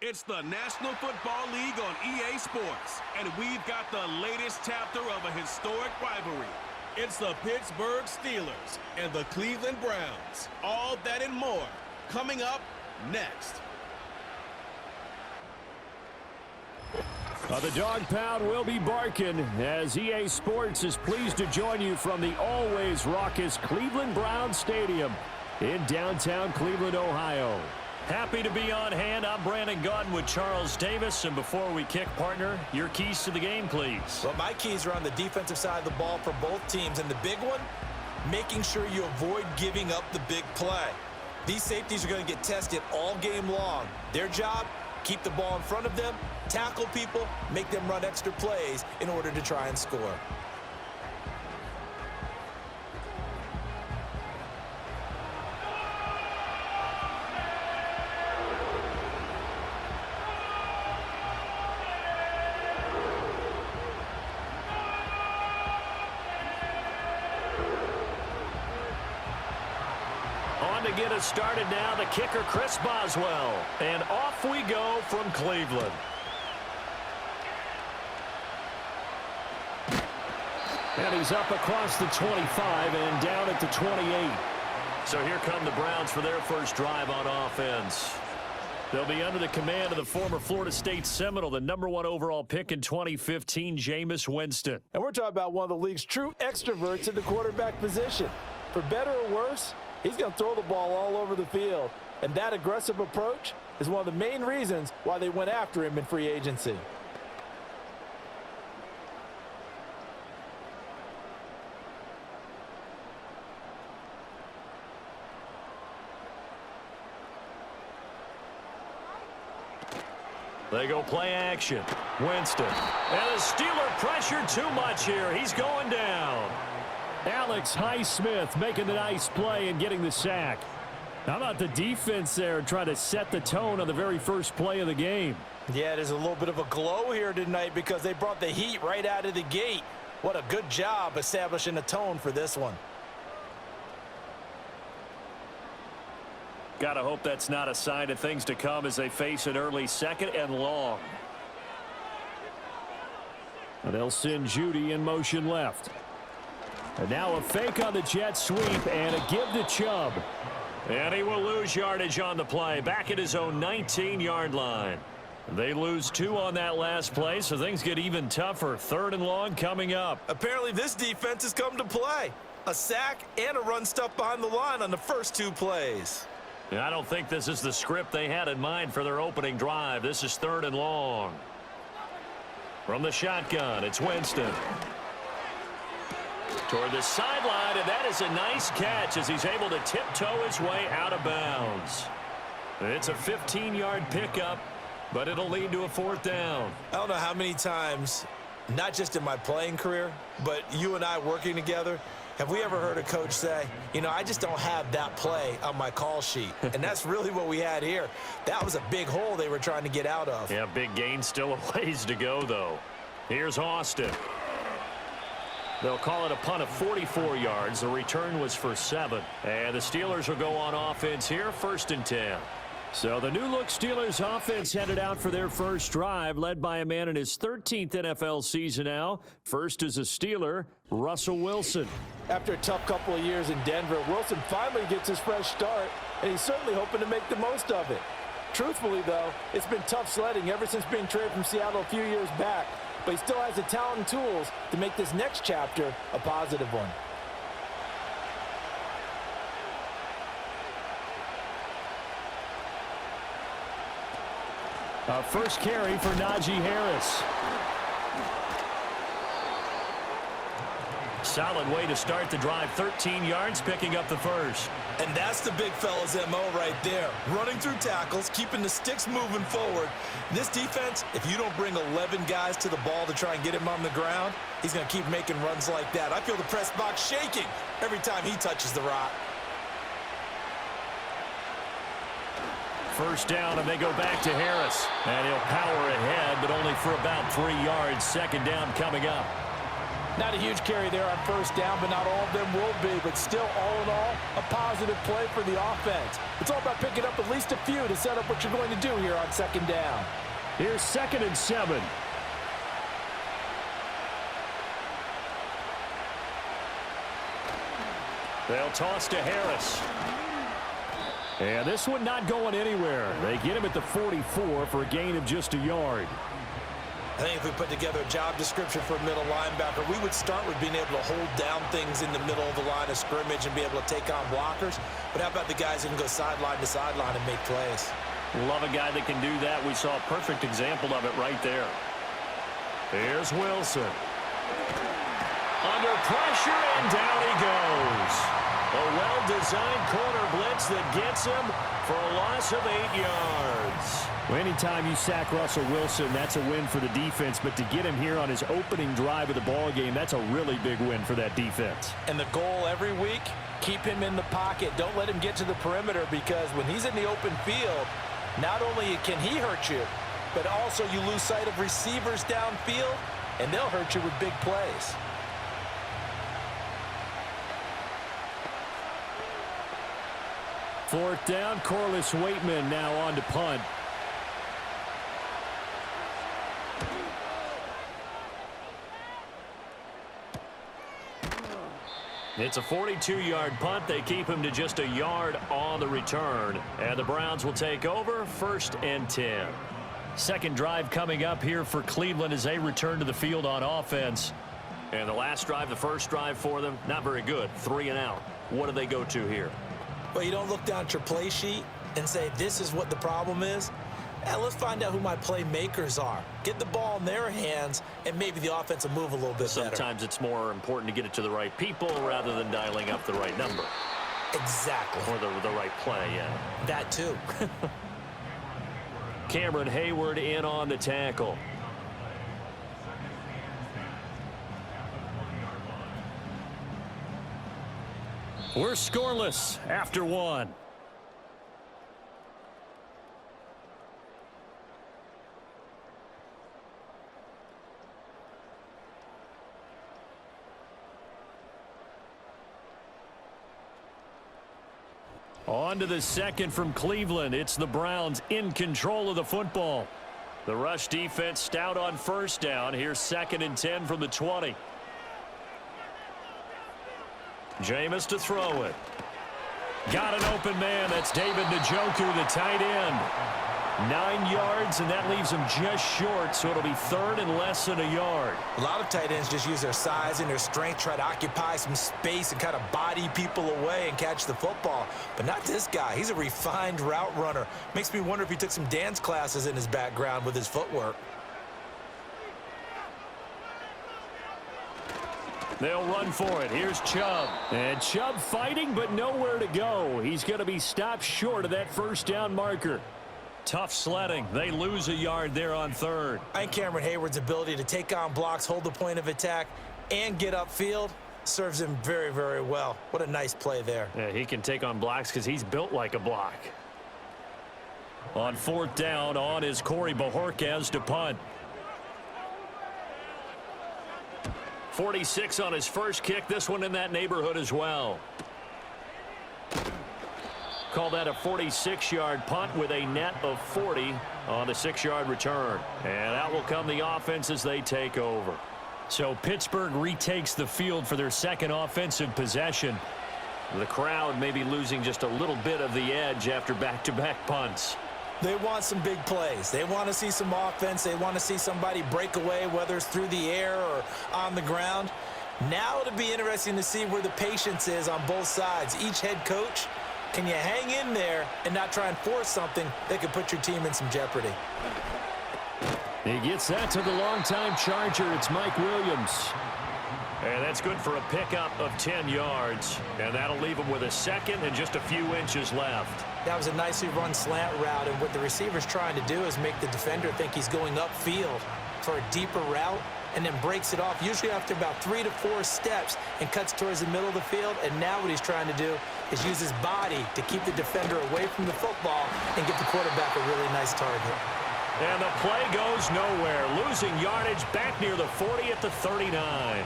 It's the National Football League on EA Sports, and we've got the latest chapter of a historic rivalry. It's the Pittsburgh Steelers and the Cleveland Browns. All that and more coming up next. The dog pound will be barking as EA Sports is pleased to join you from the always raucous Cleveland Browns Stadium in downtown Cleveland, Ohio. Happy to be on hand. I'm Brandon Gaudin with Charles Davis. And before we kick, partner, your keys to the game, please. Well, my keys are on the defensive side of the ball for both teams. And the big one, making sure you avoid giving up the big play. These safeties are going to get tested all game long. Their job, keep the ball in front of them, tackle people, make them run extra plays in order to try and score. To get us started now, the kicker, Chris Boswell. And off we go from Cleveland. And he's up across the 25 and down at the 28. So here come the Browns for their first drive on offense. They'll be under the command of the former Florida State Seminole, the #1 overall pick in 2015, Jameis Winston. And we're talking about one of the league's true extroverts in the quarterback position. For better or worse, he's going to throw the ball all over the field. And that aggressive approach is one of the main reasons why they went after him in free agency. They go play action. Winston. And the Steeler pressure too much here. He's going down. Alex Highsmith making the nice play and getting the sack. How about the defense there trying to set the tone on the very first play of the game? Yeah, there's a little bit of a glow here tonight because they brought the heat right out of the gate. What a good job establishing a tone for this one. Gotta hope that's not a sign of things to come as they face an early second and long. And they'll send Judy in motion left. And now a fake on the jet sweep and a give to Chubb. And he will lose yardage on the play, back at his own 19-yard line. They lose 2 on that last play, so things get even tougher. 3rd and long coming up. Apparently this defense has come to play. A sack and a run stuff behind the line on the first 2 plays. And I don't think this is the script they had in mind for their opening drive. This is 3rd and long. From the shotgun, it's Winston. Toward the sideline, and that is a nice catch as he's able to tiptoe his way out of bounds. It's a 15-yard pickup, but it'll lead to a 4th down. I don't know how many times, not just in my playing career, but you and I working together, have we ever heard a coach say, you know, I just don't have that play on my call sheet. And that's really what we had here. That was a big hole they were trying to get out of. Yeah, big gain, still a ways to go, though. Here's Austin. They'll call it a punt of 44 yards. The return was for 7. And the Steelers will go on offense here, 1st and 10. So the new-look Steelers offense headed out for their first drive, led by a man in his 13th NFL season now. First as a Steeler, Russell Wilson. After a tough couple of years in Denver, Wilson finally gets his fresh start, and he's certainly hoping to make the most of it. Truthfully, though, it's been tough sledding ever since being traded from Seattle a few years back. But he still has the talent and tools to make this next chapter a positive one. First carry for Najee Harris. Solid way to start the drive. 13 yards, picking up the first. And that's the big fella's MO right there. Running through tackles, keeping the sticks moving forward. This defense, if you don't bring 11 guys to the ball to try and get him on the ground, he's going to keep making runs like that. I feel the press box shaking every time he touches the rock. First down, and they go back to Harris. And he'll power ahead, but only for about 3 yards. 2nd down coming up. Not a huge carry there on first down, but not all of them will be. But still, all in all, a positive play for the offense. It's all about picking up at least a few to set up what you're going to do here on second down. Here's 2nd and 7. They'll toss to Harris. And this one not going anywhere. They get him at the 44 for a gain of just a yard. I think if we put together a job description for a middle linebacker, we would start with being able to hold down things in the middle of the line of scrimmage and be able to take on blockers. But how about the guys who can go sideline to sideline and make plays? Love a guy that can do that. We saw a perfect example of it right there. Here's Wilson. Under pressure, and down he goes. A well-designed corner blitz that gets him for a loss of 8 yards. Well, anytime you sack Russell Wilson, that's a win for the defense. But to get him here on his opening drive of the ball game, that's a really big win for that defense. And the goal every week, keep him in the pocket. Don't let him get to the perimeter, because when he's in the open field, not only can he hurt you, but also you lose sight of receivers downfield, and they'll hurt you with big plays. Fourth down, Corliss Waitman now on to punt. It's a 42-yard punt. They keep him to just a yard on the return. And the Browns will take over 1st and 10. Second drive coming up here for Cleveland as they return to the field on offense. And the last drive, the first drive for them, not very good. 3 and out. What do they go to here? Well, you don't look down at your play sheet and say, this is what the problem is. Let's find out who my playmakers are. Get the ball in their hands, and maybe the offense will move a little bit better. Sometimes it's more important to get it to the right people rather than dialing up the right number. Exactly. Or the right play, yeah. That too. Cameron Hayward in on the tackle. We're scoreless after 1. On to the second from Cleveland. It's the Browns in control of the football. The rush defense stout on first down. Here's 2nd and 10 from the 20. Jameis to throw it. Got an open man. That's David Njoku, the tight end. 9 yards, and that leaves him just short, so it'll be 3rd and less than a yard. A lot of tight ends just use their size and their strength, try to occupy some space and kind of body people away and catch the football. But not this guy. He's a refined route runner. Makes me wonder if he took some dance classes in his background with his footwork. They'll run for it. Here's Chubb. And Chubb fighting, but nowhere to go. He's going to be stopped short of that first down marker. Tough sledding. They lose a yard there on 3rd. I think Cameron Hayward's ability to take on blocks, hold the point of attack, and get upfield serves him very, very well. What a nice play there. Yeah, he can take on blocks because he's built like a block. On 4th down, on is Corey Bojorquez to punt. 46 on his first kick. This one in that neighborhood as well. Call that a 46-yard punt with a net of 40 on the 6-yard return. And out will come the offense as they take over. So Pittsburgh retakes the field for their second offensive possession. The crowd may be losing just a little bit of the edge after back-to-back punts. They want some big plays. They want to see some offense. They want to see somebody break away, whether it's through the air or on the ground. Now it'll be interesting to see where the patience is on both sides. Each head coach, can you hang in there and not try and force something that could put your team in some jeopardy? He gets that to the longtime Charger. It's Mike Williams. And that's good for a pickup of 10 yards. And that'll leave him with a second and just a few inches left. That was a nicely run slant route, and what the receiver's trying to do is make the defender think he's going upfield for a deeper route, and then breaks it off, usually after about 3 to 4 steps, and cuts towards the middle of the field. And now what he's trying to do is use his body to keep the defender away from the football and get the quarterback a really nice target. And the play goes nowhere. Losing yardage back near the 40 at the 39.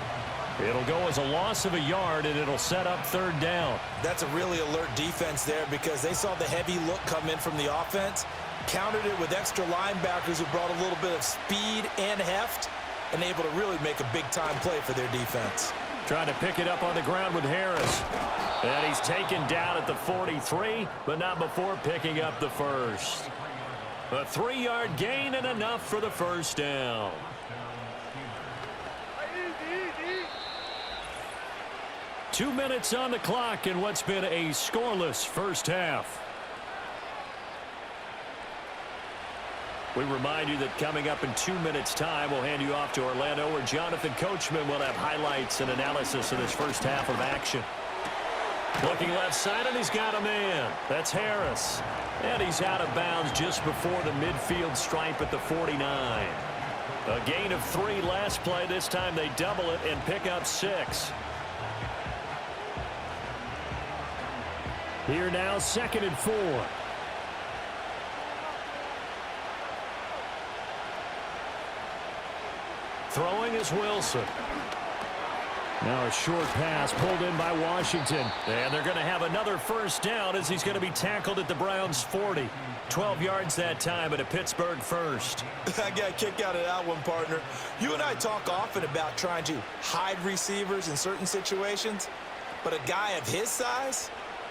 It'll go as a loss of a yard, and it'll set up third down. That's a really alert defense there because they saw the heavy look come in from the offense, countered it with extra linebackers who brought a little bit of speed and heft, and able to really make a big-time play for their defense. Trying to pick it up on the ground with Harris. And he's taken down at the 43, but not before picking up the first. A 3-yard gain and enough for the first down. Two minutes on the clock in what's been a scoreless first half. We remind you that coming up in 2 minutes' time, we'll hand you off to Orlando, where Jonathan Coachman will have highlights and analysis of this first half of action. Looking left side, and he's got a man. That's Harris. And he's out of bounds just before the midfield stripe at the 49. A gain of 3 last play. This time they double it and pick up 6. Here now, 2nd and 4. Throwing is Wilson. Now a short pass pulled in by Washington. And they're going to have another first down as he's going to be tackled at the Browns' 40. 12 yards that time at a Pittsburgh first. I got a kick out of that one, partner. You and I talk often about trying to hide receivers in certain situations, but a guy of his size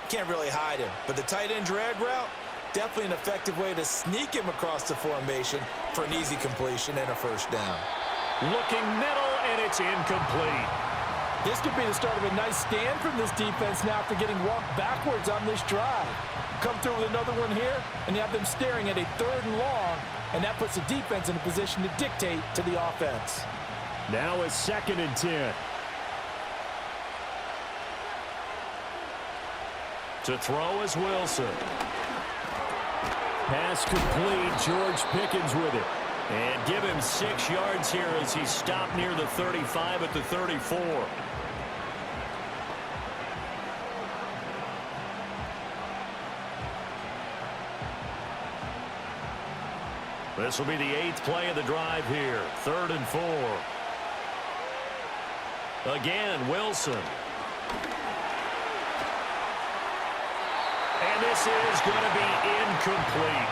can't really hide him. But the tight end drag route, definitely an effective way to sneak him across the formation for an easy completion and a first down. Looking middle, and it's incomplete. This could be the start of a nice stand from this defense now after getting walked backwards on this drive. Come through with another one here, and you have them staring at a 3rd and long, and that puts the defense in a position to dictate to the offense. Now a 2nd and 10. To throw is Wilson. Pass complete. George Pickens with it. And give him 6 yards here as he's stopped near the 35 at the 34. This will be the 8th play of the drive here. 3rd and 4. Again, Wilson. And this is going to be incomplete.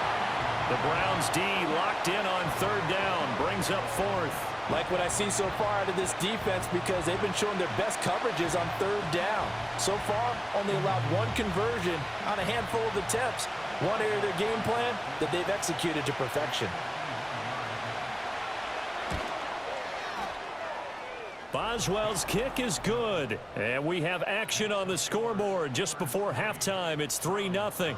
The Browns D locked in on 3rd down, brings up 4th. Like what I see so far out of this defense because they've been showing their best coverages on 3rd down. So far, only allowed 1 conversion on a handful of attempts. One area of their game plan that they've executed to perfection. Boswell's kick is good. And we have action on the scoreboard just before halftime. It's 3-0.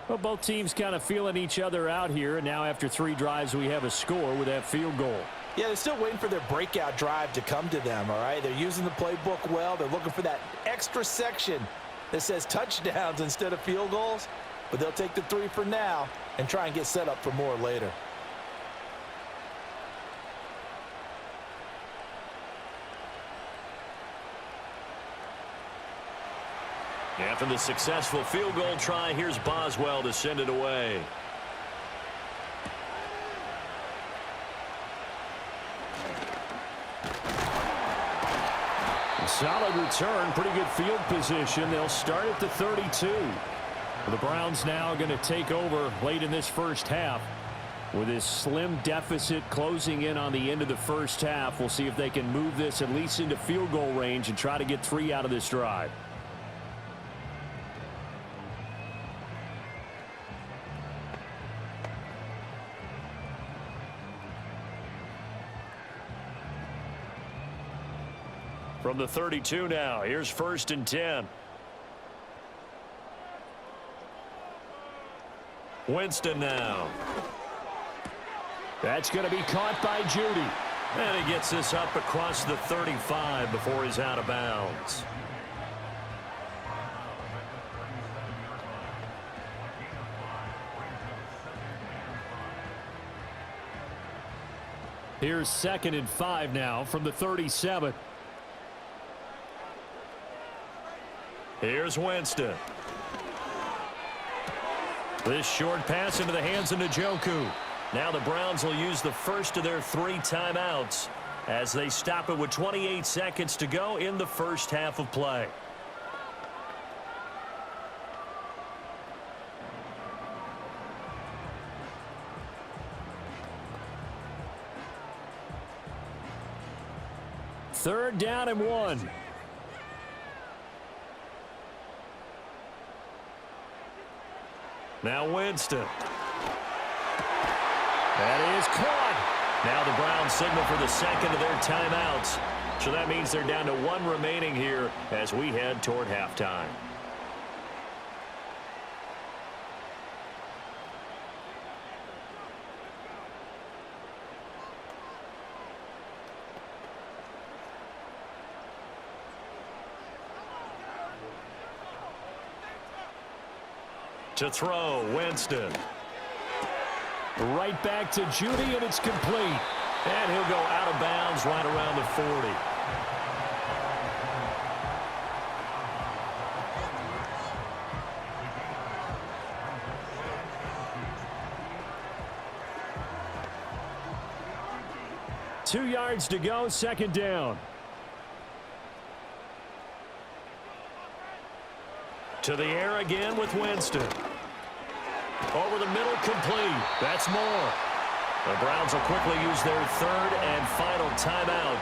Well, both teams kind of feeling each other out here. And now after 3 drives, we have a score with that field goal. Yeah, they're still waiting for their breakout drive to come to them, all right? They're using the playbook well. They're looking for that extra section that says touchdowns instead of field goals. But they'll take the 3 for now and try and get set up for more later. After the successful field goal try, here's Boswell to send it away. A solid return, pretty good field position. They'll start at the 32. The Browns now going to take over late in this first half. With this slim deficit closing in on the end of the first half, we'll see if they can move this at least into field goal range and try to get 3 out of this drive. From the 32 now, here's 1st and 10. Winston now. That's going to be caught by Judy. And he gets this up across the 35 before he's out of bounds. Here's 2nd and 5 now from the 37. Here's Winston. This short pass into the hands of Njoku. Now the Browns will use the first of their 3 timeouts. as they stop it with 28 seconds to go in the first half of play. Third down and 1. Now Winston. That is caught. Now the Browns signal for the second of their timeouts. So that means they're down to 1 remaining here as we head toward halftime. To throw, Winston. Right back to Judy, and it's complete. And he'll go out of bounds right around the 40. Two yards to go, second down. To the air again with Winston. Over the middle, complete. That's more. The Browns will quickly use their third and final timeout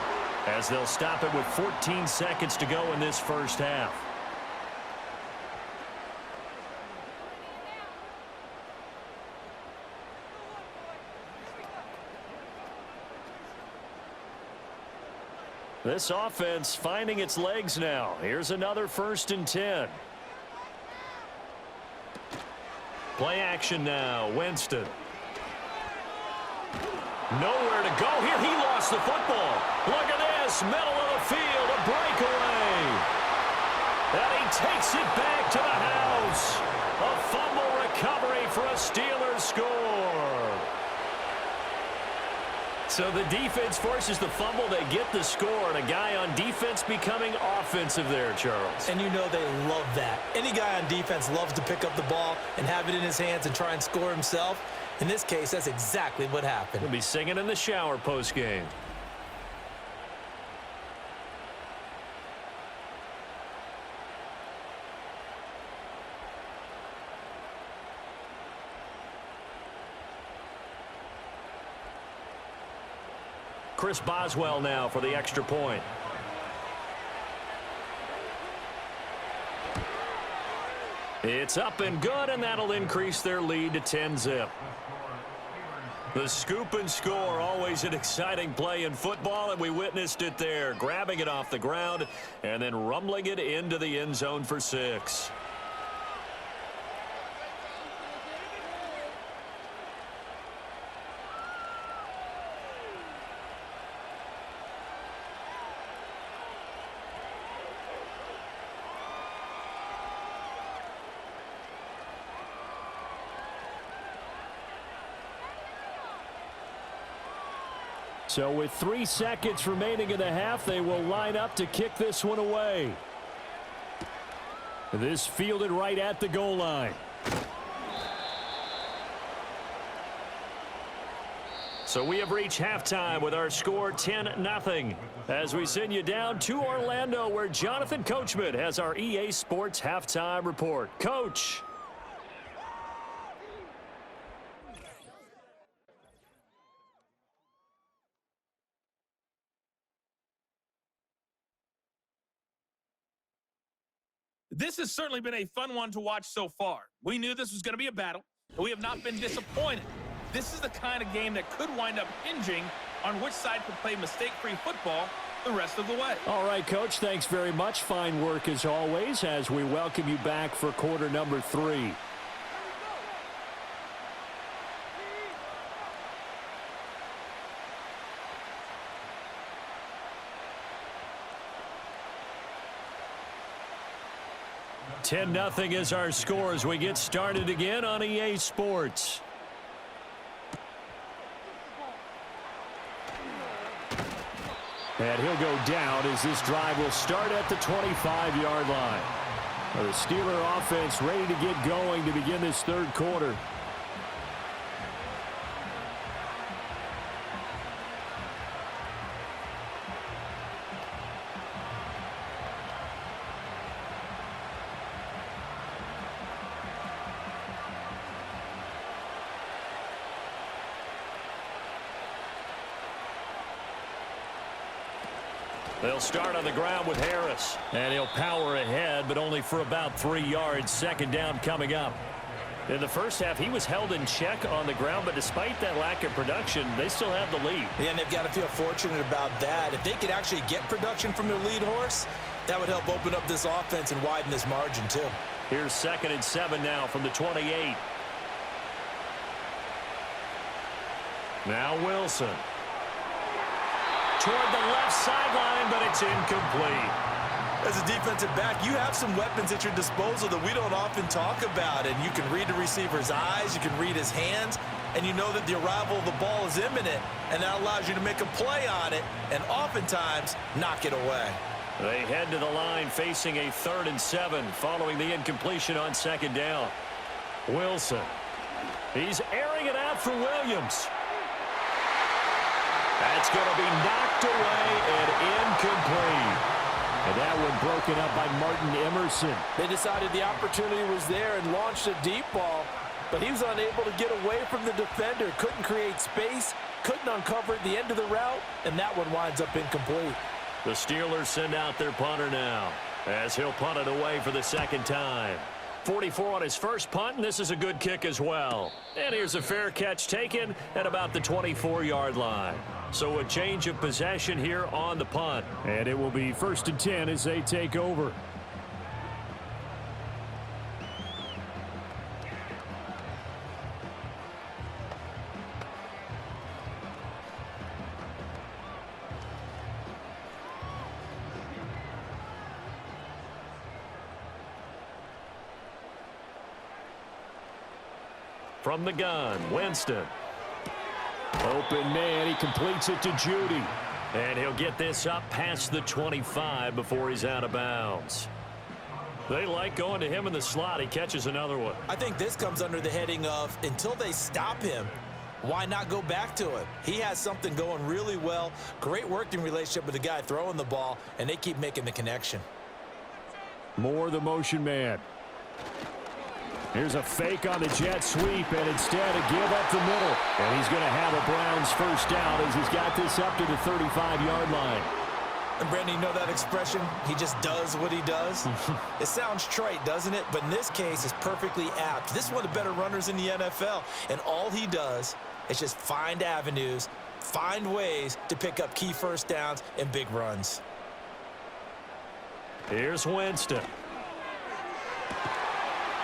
as they'll stop it with 14 seconds to go in this first half. This offense finding its legs now. Here's another 1st and 10. Play action now. Winston. Nowhere to go here. He lost the football. Look at this. Middle of the field. A breakaway. And he takes it back to the house. A fumble recovery for a Steelers score. So the defense forces the fumble. They get the score. And a guy on defense becoming offensive there, Charles. And you know they love that. Any guy on defense loves to pick up the ball and have it in his hands and try and score himself. In this case, that's exactly what happened. He'll be singing in the shower post-game. Chris Boswell now for the extra point. It's up and good, and that'll increase their lead to 10-zip. The scoop and score, always an exciting play in football, and we witnessed it there, grabbing it off the ground and then rumbling it into the end zone for 6. So with 3 seconds remaining in the half, they will line up to kick this one away. This fielded right at the goal line. So we have reached halftime with our score 10-0 as we send you down to Orlando, where Jonathan Coachman has our EA Sports halftime report. Coach. This has certainly been a fun one to watch so far. We knew this was going to be a battle, but we have not been disappointed. This is the kind of game that could wind up hinging on which side could play mistake-free football the rest of the way. All right, Coach, thanks very much. Fine work as always as we welcome you back for quarter number 3. $10-0 is our score as we get started again on EA Sports. And he'll go down as this drive will start at the 25-yard line. The Steeler offense ready to get going to begin this third quarter. They'll start on the ground with Harris. And he'll power ahead, but only for about 3 yards. Second down coming up. In the first half, he was held in check on the ground, but despite that lack of production, they still have the lead. Yeah, and they've got to feel fortunate about that. If they could actually get production from their lead horse, that would help open up this offense and widen this margin, too. Here's 2nd and 7 now from the 28. Now Wilson. Toward the left sideline, but it's incomplete. As a defensive back, you have some weapons at your disposal that we don't often talk about, and you can read the receiver's eyes, you can read his hands, and you know that the arrival of the ball is imminent, and that allows you to make a play on it and oftentimes knock it away. They head to the line facing a 3rd and 7 following the incompletion on 2nd down. Wilson. He's airing it out for Williams. That's going to be knocked away and incomplete. And that one broken up by Martin Emerson. They decided the opportunity was there and launched a deep ball, but he was unable to get away from the defender. Couldn't create space, couldn't uncover the end of the route, and that one winds up incomplete. The Steelers send out their punter now, as he'll punt it away for the 2nd time. 44 on his first punt, and this is a good kick as well. And here's a fair catch taken at about the 24-yard line. So a change of possession here on the punt. And it will be 1st and 10 as they take over. From the gun, Winston. Open man, he completes it to Judy. And he'll get this up past the 25 before he's out of bounds. They like going to him in the slot. He catches another one. I think this comes under the heading of until they stop him, why not go back to it? He has something going really well. Great working relationship with the guy throwing the ball, and they keep making the connection. More the motion man. Here's a fake on the jet sweep, and instead a give up the middle. And he's going to have a Browns first down as he's got this up to the 35-yard line. And Brandon, you know that expression? He just does what he does. It sounds trite, doesn't it? But in this case, it's perfectly apt. This is one of the better runners in the NFL, and all he does is just find avenues, find ways to pick up key first downs and big runs. Here's Winston.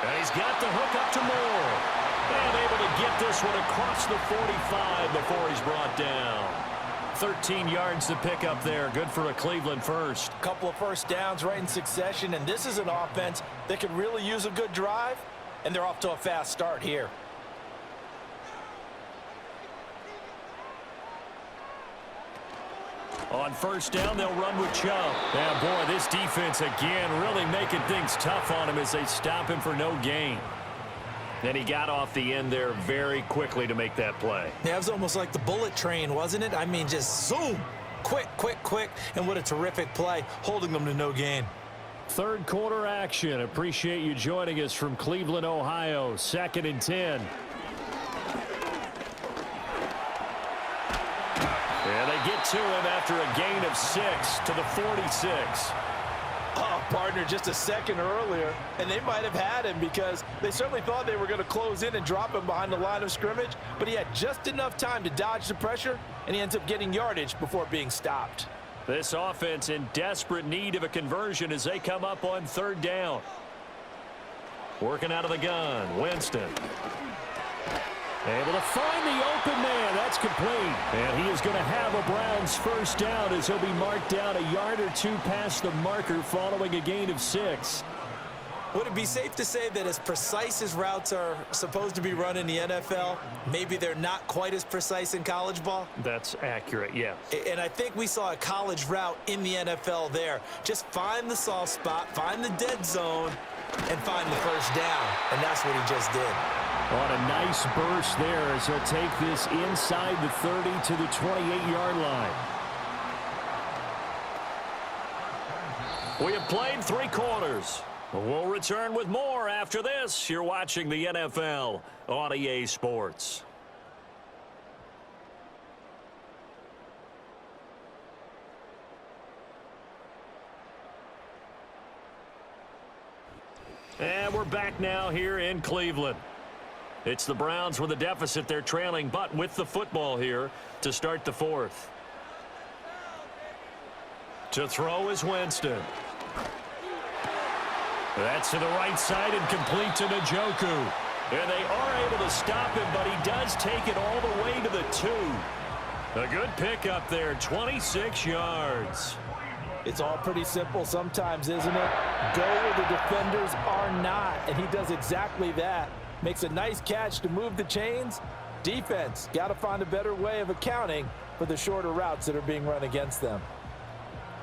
And he's got the hook up to Moore. And able to get this one across the 45 before he's brought down. 13 yards to pick up there. Good for a Cleveland first. Couple of first downs right in succession, and this is an offense that could really use a good drive, and they're off to a fast start here. On first down, they'll run with Chubb. Now, boy, this defense again really making things tough on him as they stop him for no gain. Then he got off the end there very quickly to make that play. Yeah, it was almost like the bullet train, wasn't it? I mean, just zoom, quick, quick, quick, and what a terrific play, holding them to no gain. Third quarter action. Appreciate you joining us from Cleveland, Ohio. 2nd and 10. Yeah, they get to him after a gain of 6 to the 46. Oh, partner, just a second earlier, and they might have had him because they certainly thought they were going to close in and drop him behind the line of scrimmage, but he had just enough time to dodge the pressure, and he ends up getting yardage before being stopped. This offense in desperate need of a conversion as they come up on third down. Working out of the gun, Winston. Able to find the open man. That's complete. And he is going to have a Browns first down as he'll be marked down a yard or two past the marker following a gain of 6. Would it be safe to say that as precise as routes are supposed to be run in the NFL, maybe they're not quite as precise in college ball? That's accurate, yeah. And I think we saw a college route in the NFL there. Just find the soft spot, find the dead zone, and find the first down. And that's what he just did. On a nice burst there as he'll take this inside the 30 to the 28-yard line. We have played 3 quarters. We'll return with more after this. You're watching the NFL on EA Sports. And we're back now here in Cleveland. It's the Browns with a deficit. They're trailing, but with the football here to start the fourth. To throw is Winston. That's to the right side and complete to Njoku. And they are able to stop him, but he does take it all the way to the 2. A good pickup there, 26 yards. It's all pretty simple sometimes, isn't it? Go where the defenders are not, and he does exactly that. Makes a nice catch to move the chains. Defense, got to find a better way of accounting for the shorter routes that are being run against them.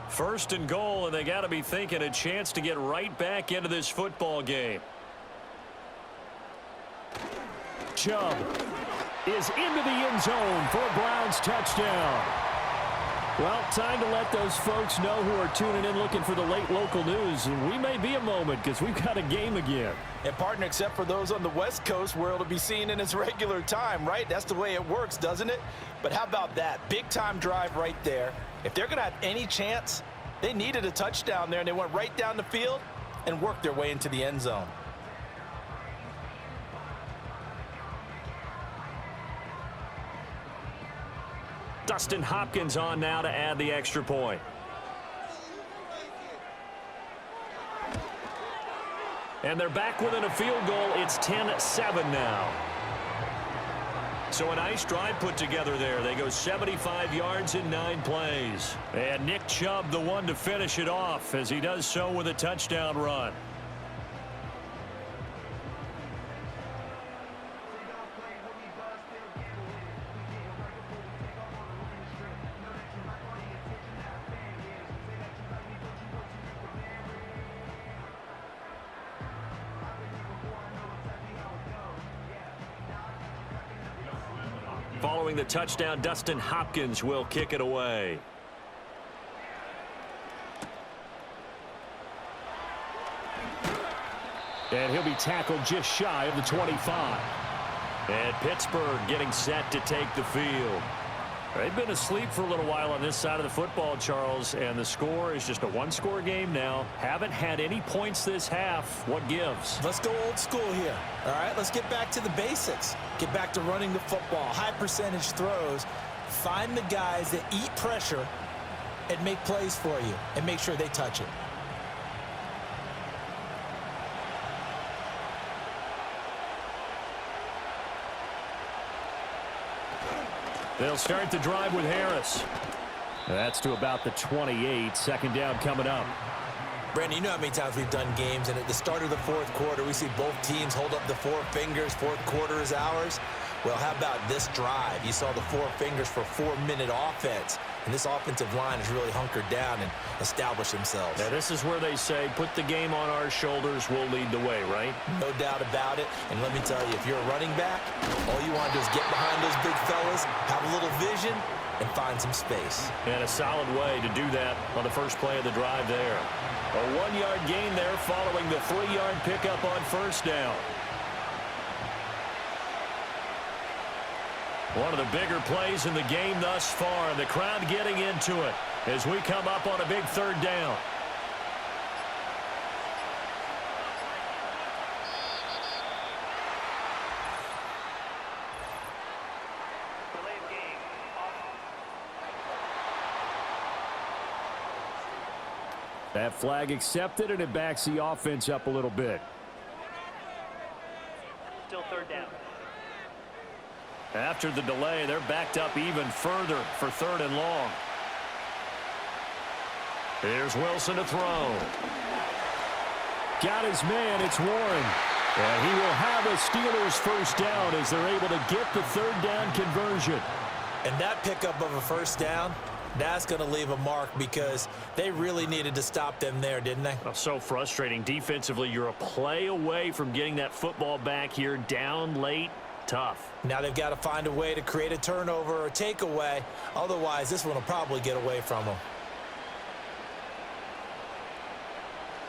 First and goal, and they got to be thinking a chance to get right back into this football game. Chubb is into the end zone for a Browns touchdown. Well, time to let those folks know who are tuning in looking for the late local news. And we may be a moment because we've got a game again. And partner, except for those on the West Coast where it'll be seen in its regular time, right? That's the way it works, doesn't it? But how about that? Big time drive right there. If they're going to have any chance, they needed a touchdown there, and they went right down the field and worked their way into the end zone. Dustin Hopkins on now to add the extra point. And they're back within a field goal. It's 10-7 now. So a nice drive put together there. They go 75 yards in 9 plays. And Nick Chubb, the one to finish it off, as he does so with a touchdown run. Following the touchdown, Dustin Hopkins will kick it away. And he'll be tackled just shy of the 25. And Pittsburgh getting set to take the field. They've been asleep for a little while on this side of the football, Charles, and the score is just a one-score game now. Haven't had any points this half. What gives? Let's go old school here. All right, let's get back to the basics. Get back to running the football, high percentage throws. Find the guys that eat pressure and make plays for you and make sure they touch it. They'll start the drive with Harris. That's to about the 28. Second down coming up. Brandon, you know how many times we've done games, and at the start of the fourth quarter, we see both teams hold up the 4 fingers. Fourth quarter is ours. Well, how about this drive? You saw the 4 fingers for 4-minute offense, and this offensive line has really hunkered down and established themselves. Now, this is where they say, put the game on our shoulders, we'll lead the way, right? No doubt about it. And let me tell you, if you're a running back, all you want to do is get behind those big fellas, have a little vision, and find some space. And a solid way to do that on the first play of the drive there. A 1-yard gain there following the 3-yard pickup on first down. One of the bigger plays in the game thus far. The crowd getting into it as we come up on a big third down. That flag accepted, and it backs the offense up a little bit. Still third down. After the delay, they're backed up even further for 3rd and long. Here's Wilson to throw. Got his man. It's Warren. And he will have a Steelers first down as they're able to get the 3rd down conversion. And that pickup of a first down, that's going to leave a mark because they really needed to stop them there, didn't they? Oh, so frustrating. Defensively, you're a play away from getting that football back here down late. Tough. Now they've got to find a way to create a turnover or a takeaway. Otherwise, this one will probably get away from them.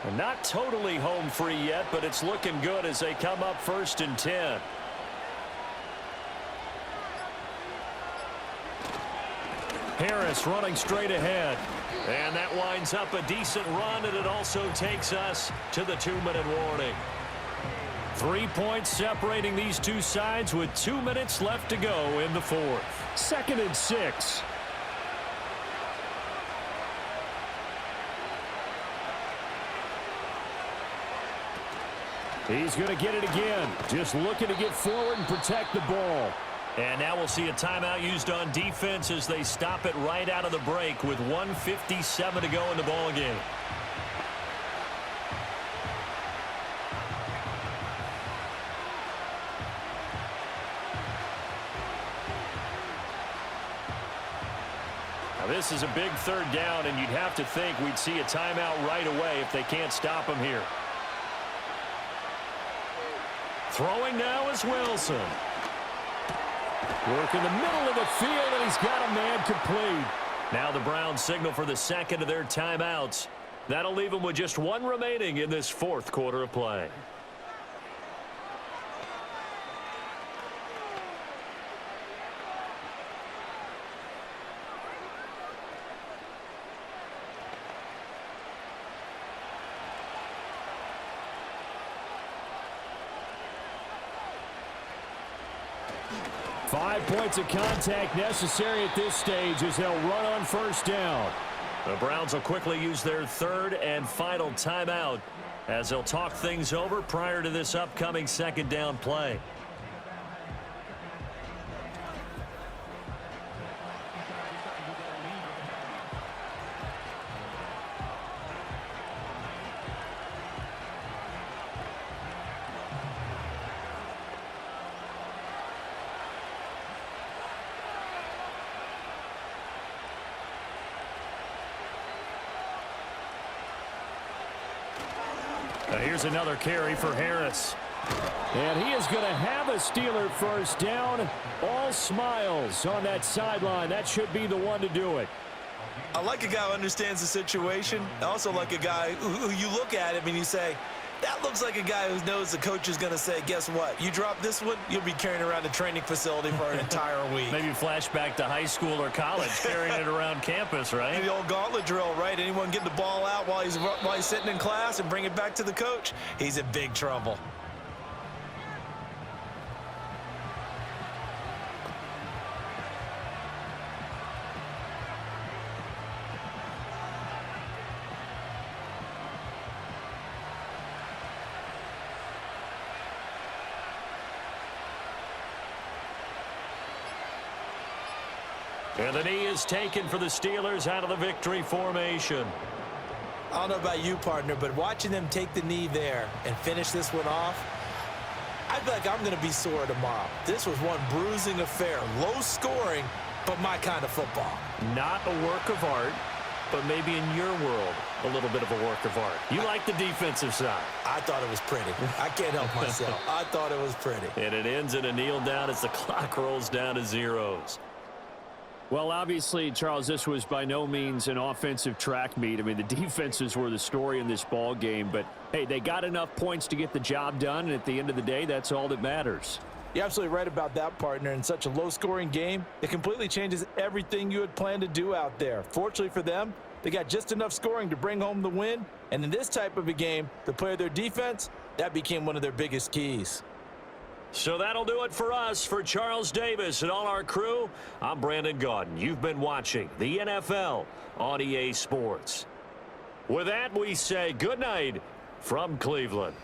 And not totally home free yet, but it's looking good as they come up 1st and 10. Harris running straight ahead. And that winds up a decent run, and it also takes us to the 2-minute warning. 3 points separating these two sides with 2 minutes left to go in the fourth. 2nd and 6. He's going to get it again. Just looking to get forward and protect the ball. And now we'll see a timeout used on defense as they stop it right out of the break with 1:57 to go in the ball game. Now this is a big 3rd down, and you'd have to think we'd see a timeout right away if they can't stop him here. Throwing now is Wilson. Work in the middle of the field, and he's got a man complete. Now the Browns signal for the 2nd of their timeouts. That'll leave them with just 1 remaining in this 4th quarter of play. Five points of contact necessary at this stage as they'll run on 1st down. The Browns will quickly use their 3rd and final timeout as they'll talk things over prior to this upcoming 2nd down play. Here's another carry for Harris. And he is going to have a Steeler 1st down. All smiles on that sideline. That should be the one to do it. I like a guy who understands the situation. I also like a guy who you look at him and you say, that looks like a guy who knows the coach is going to say, guess what? You drop this one, you'll be carrying around a training facility for an entire week. Maybe flashback to high school or college, carrying it around campus, right? The old gauntlet drill, right? Anyone getting the ball out while he's sitting in class and bring it back to the coach, he's in big trouble. And the knee is taken for the Steelers out of the victory formation. I don't know about you, partner, but watching them take the knee there and finish this one off, I feel like I'm going to be sore tomorrow. This was one bruising affair. Low scoring, but my kind of football. Not a work of art, but maybe in your world, a little bit of a work of art. You like the defensive side. I thought it was pretty. I can't help myself. I thought it was pretty. And it ends in a kneel down as the clock rolls down to zeros. Well, obviously, Charles, this was by no means an offensive track meet. I mean, the defenses were the story in this ball game. But, hey, they got enough points to get the job done. And at the end of the day, that's all that matters. You're absolutely right about that, partner. In such a low-scoring game, it completely changes everything you had planned to do out there. Fortunately for them, they got just enough scoring to bring home the win. And in this type of a game, to play their defense, that became one of their biggest keys. So that'll do it for us. For Charles Davis and all our crew, I'm Brandon Gaudin. You've been watching the NFL on EA Sports. With that, we say good night from Cleveland.